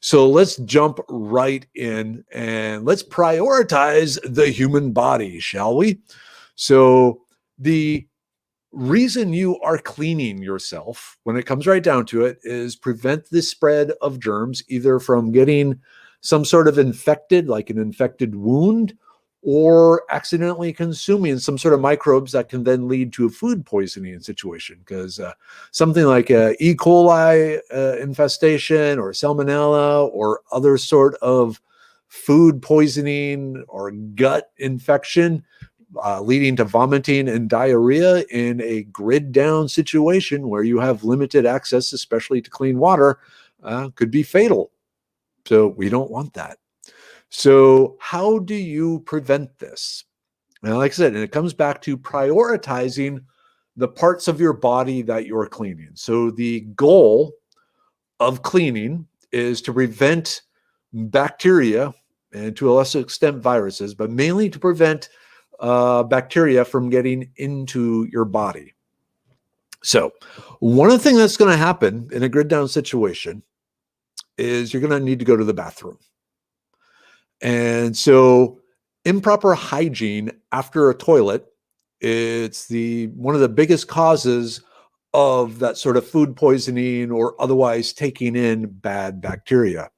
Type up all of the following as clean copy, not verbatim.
So let's jump right in and let's prioritize the human body, shall we? So the reason you are cleaning yourself, when it comes right down to it, is prevent the spread of germs, either from getting some sort of infected, like an infected wound, or accidentally consuming some sort of microbes that can then lead to a food poisoning situation. Because something like a E. coli infestation or salmonella or other sort of food poisoning or gut infection leading to vomiting and diarrhea in a grid down situation where you have limited access, especially to clean water, could be fatal. So we don't want that. So how do you prevent this? Now, like I said, and it comes back to prioritizing the parts of your body that you're cleaning. So the goal of cleaning is to prevent bacteria and to a lesser extent viruses, but mainly to prevent bacteria from getting into your body. So one of the things that's going to happen in a grid down situation is you're going to need to go to the bathroom. And so improper hygiene after a toilet, it's one of the biggest causes of that sort of food poisoning or otherwise taking in bad bacteria.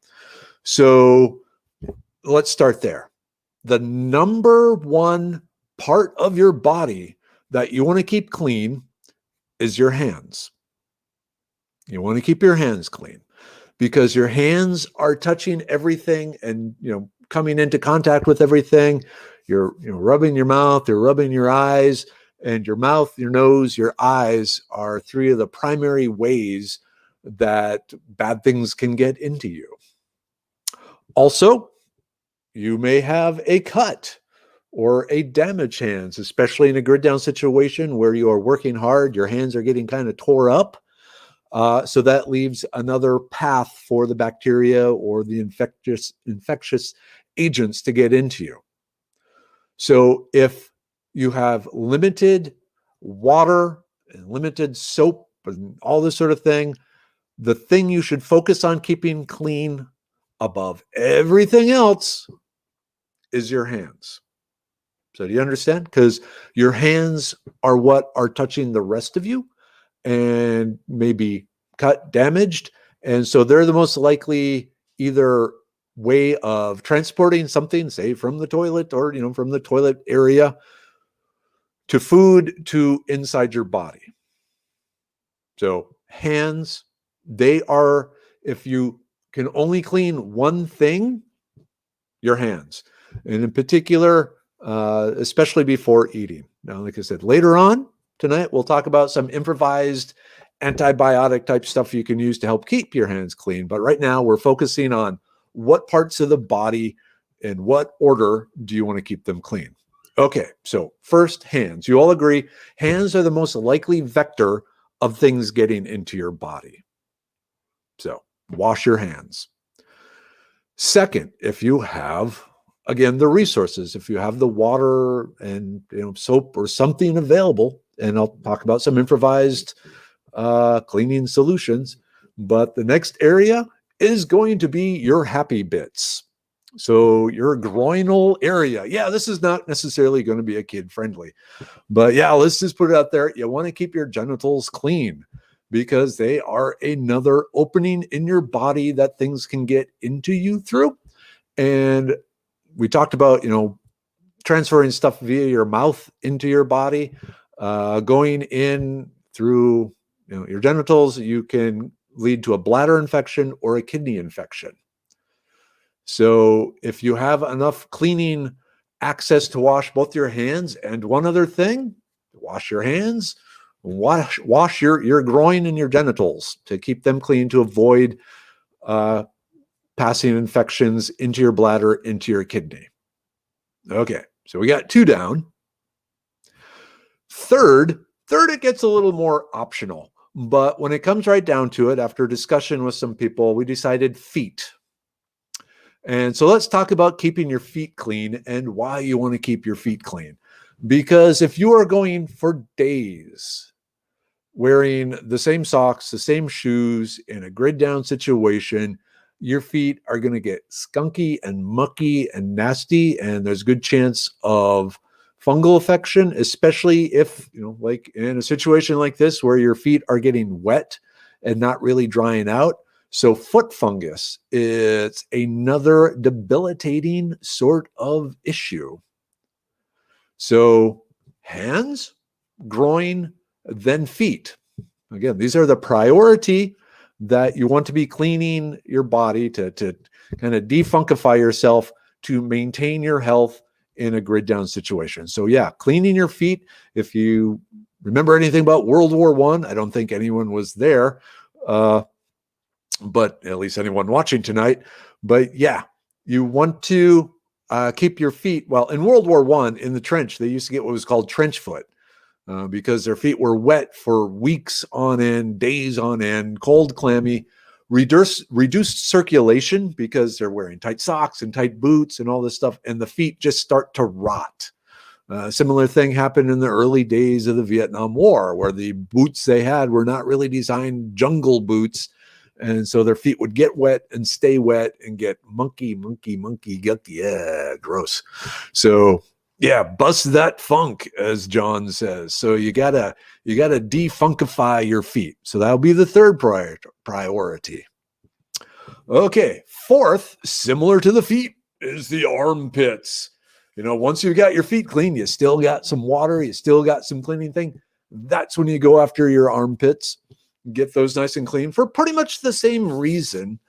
So let's start there. The number one part of your body that you want to keep clean is your hands. You want to keep your hands clean because your hands are touching everything and, coming into contact with everything. You're rubbing your mouth, you're rubbing your eyes, and your mouth, your nose, your eyes are three of the primary ways that bad things can get into you. Also, you may have a cut or a damaged hands, especially in a grid down situation where you are working hard, your hands are getting kind of tore up. So that leaves another path for the bacteria or the infectious agents to get into you. So if you have limited water and limited soap and all this sort of thing, the thing you should focus on keeping clean above everything else is your hands. So do you understand? Because your hands are what are touching the rest of you and maybe cut, damaged. And so they're the most likely either way of transporting something, say from the toilet or, from the toilet area to food to inside your body. So hands, they are, if you can only clean one thing, your hands. And in particular, especially before eating. Now, like I said, later on tonight, we'll talk about some improvised antibiotic type stuff you can use to help keep your hands clean. But right now, we're focusing on what parts of the body and what order do you want to keep them clean. Okay, so first, hands. You all agree, hands are the most likely vector of things getting into your body. So wash your hands. Second, if you have, again, the resources, if you have the water and soap or something available, and I'll talk about some improvised cleaning solutions, but the next area is going to be your happy bits. So your groinal area. Yeah, this is not necessarily going to be a kid friendly, but yeah, let's just put it out there. You want to keep your genitals clean because they are another opening in your body that things can get into you through. And we talked about, transferring stuff via your mouth into your body, going in through, your genitals. You can lead to a bladder infection or a kidney infection. So if you have enough cleaning access to wash both your hands and one other thing, wash your hands, wash your groin and your genitals to keep them clean, to avoid passing infections into your bladder, into your kidney. Okay, so we got 2 down. Third, it gets a little more optional. But when it comes right down to it, after discussion with some people, we decided feet. And so let's talk about keeping your feet clean and why you want to keep your feet clean. Because if you are going for days wearing the same socks, the same shoes in a grid down situation, your feet are going to get skunky and mucky and nasty, and there's a good chance of fungal infection, especially if, like in a situation like this where your feet are getting wet and not really drying out. So foot fungus is another debilitating sort of issue. So hands, groin, then feet. Again, these are the priority that you want to be cleaning your body to kind of defunkify yourself to maintain your health in a grid down situation. So yeah, cleaning your feet. If you remember anything about World War I don't think anyone was there, but at least anyone watching tonight. But yeah, you want to keep your feet. Well, in World War I, in the trench, they used to get what was called trench foot. Because their feet were wet for weeks on end, days on end, cold, clammy, reduced circulation because they're wearing tight socks and tight boots and all this stuff, and the feet just start to rot. Similar thing happened in the early days of the Vietnam War, where the boots they had were not really designed jungle boots, and so their feet would get wet and stay wet and get monkey, yeah, gross. So yeah, bust that funk, as John says. So you gotta defunkify your feet. So that'll be the third priority. Okay, fourth, similar to the feet, is the armpits. Once you got your feet clean, you still got some water, you still got some cleaning thing. That's when you go after your armpits, get those nice and clean for pretty much the same reason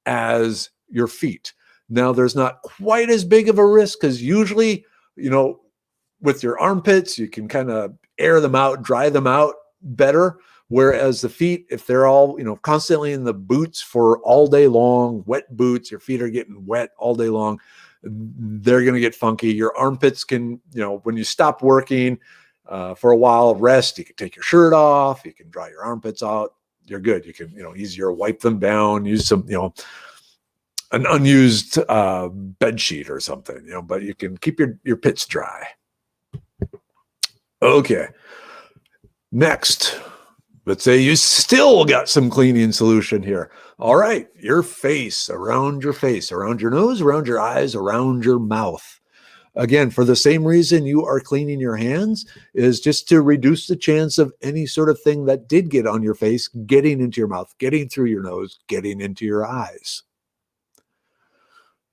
as your feet. Now, there's not quite as big of a risk because usually, with your armpits, you can kind of air them out, dry them out better. Whereas the feet, if they're all, constantly in the boots for all day long, wet boots, your feet are getting wet all day long, they're going to get funky. Your armpits can, when you stop working for a while, rest, you can take your shirt off, you can dry your armpits out. You're good. You can, easier wipe them down, use some, an unused bed sheet or something, but you can keep your pits dry. Okay. Next, let's say you still got some cleaning solution here. All right, your face, around your nose, around your eyes, around your mouth. Again, for the same reason you are cleaning your hands, is just to reduce the chance of any sort of thing that did get on your face getting into your mouth, getting through your nose, getting into your eyes.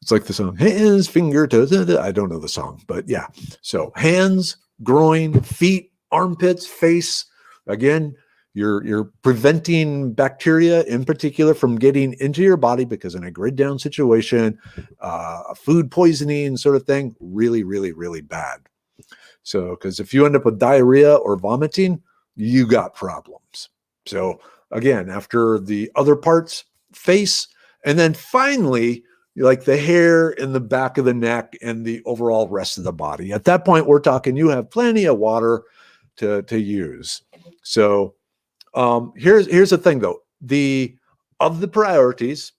It's like the song, hands, finger, toes. I don't know the song, but yeah. So hands, groin, feet, armpits, face. Again, you're preventing bacteria in particular from getting into your body, because in a grid down situation, a food poisoning sort of thing, really, really, really bad. So, because if you end up with diarrhea or vomiting, you got problems. So again, after the other parts, face, and then finally, like the hair in the back of the neck and the overall rest of the body. At that point, we're talking you have plenty of water to use. So here's the thing though. Of the priorities.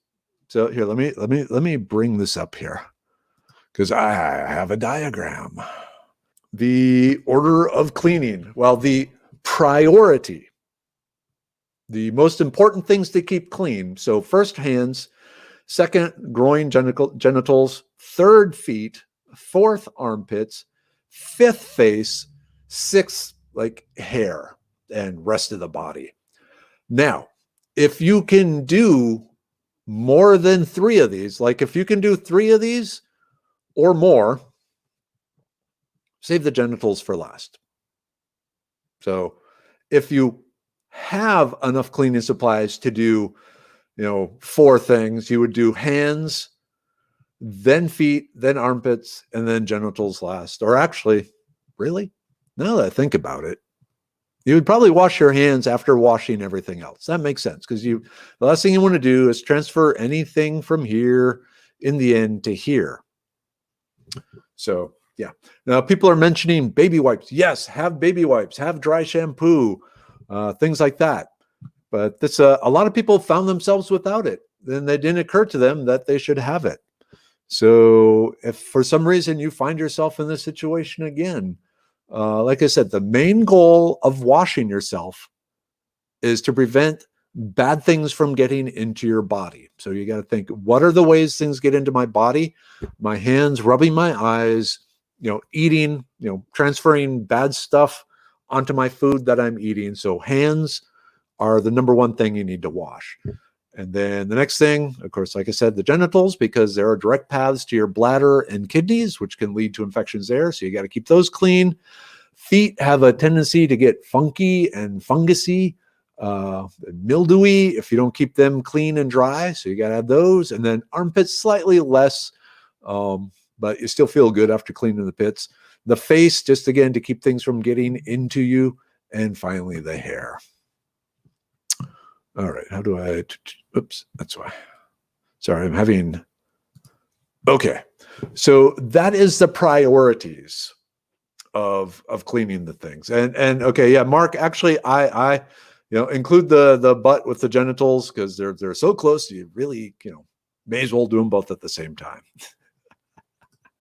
So here, let me bring this up here, because I have a diagram. The order of cleaning. Well, the priority, the most important things to keep clean. So first, hands. Second, groin, genitals. Third, feet. Fourth, armpits. Fifth, face. Sixth, like hair and rest of the body. Now, if you can do more than 3 of these, like if you can do 3 of these or more, save the genitals for last. So if you have enough cleaning supplies to do 4 things, you would do hands, then feet, then armpits, and then genitals last. Or actually, really, now that I think about it, you would probably wash your hands after washing everything else. That makes sense, because the last thing you want to do is transfer anything from here in the end to here. So yeah. Now people are mentioning baby wipes. Yes, have baby wipes, have dry shampoo, things like that. But this, a lot of people found themselves without it. Then it didn't occur to them that they should have it. So if for some reason you find yourself in this situation again, like I said, the main goal of washing yourself is to prevent bad things from getting into your body. So you got to think, what are the ways things get into my body? My hands rubbing my eyes, eating, transferring bad stuff onto my food that I'm eating. So hands are the number one thing you need to wash. And then the next thing, of course, like I said, the genitals, because there are direct paths to your bladder and kidneys, which can lead to infections there. So you got to keep those clean. Feet have a tendency to get funky and fungusy, mildewy if you don't keep them clean and dry. So you got to have those. And then armpits, slightly less, but you still feel good after cleaning the pits. The face, just again, to keep things from getting into you. And finally, the hair. All right, how do I, oops, that's why. Sorry, I'm having, okay. So that is the priorities of cleaning the things. And okay, yeah, Mark, actually, I include the butt with the genitals because they're so close, you really, may as well do them both at the same time.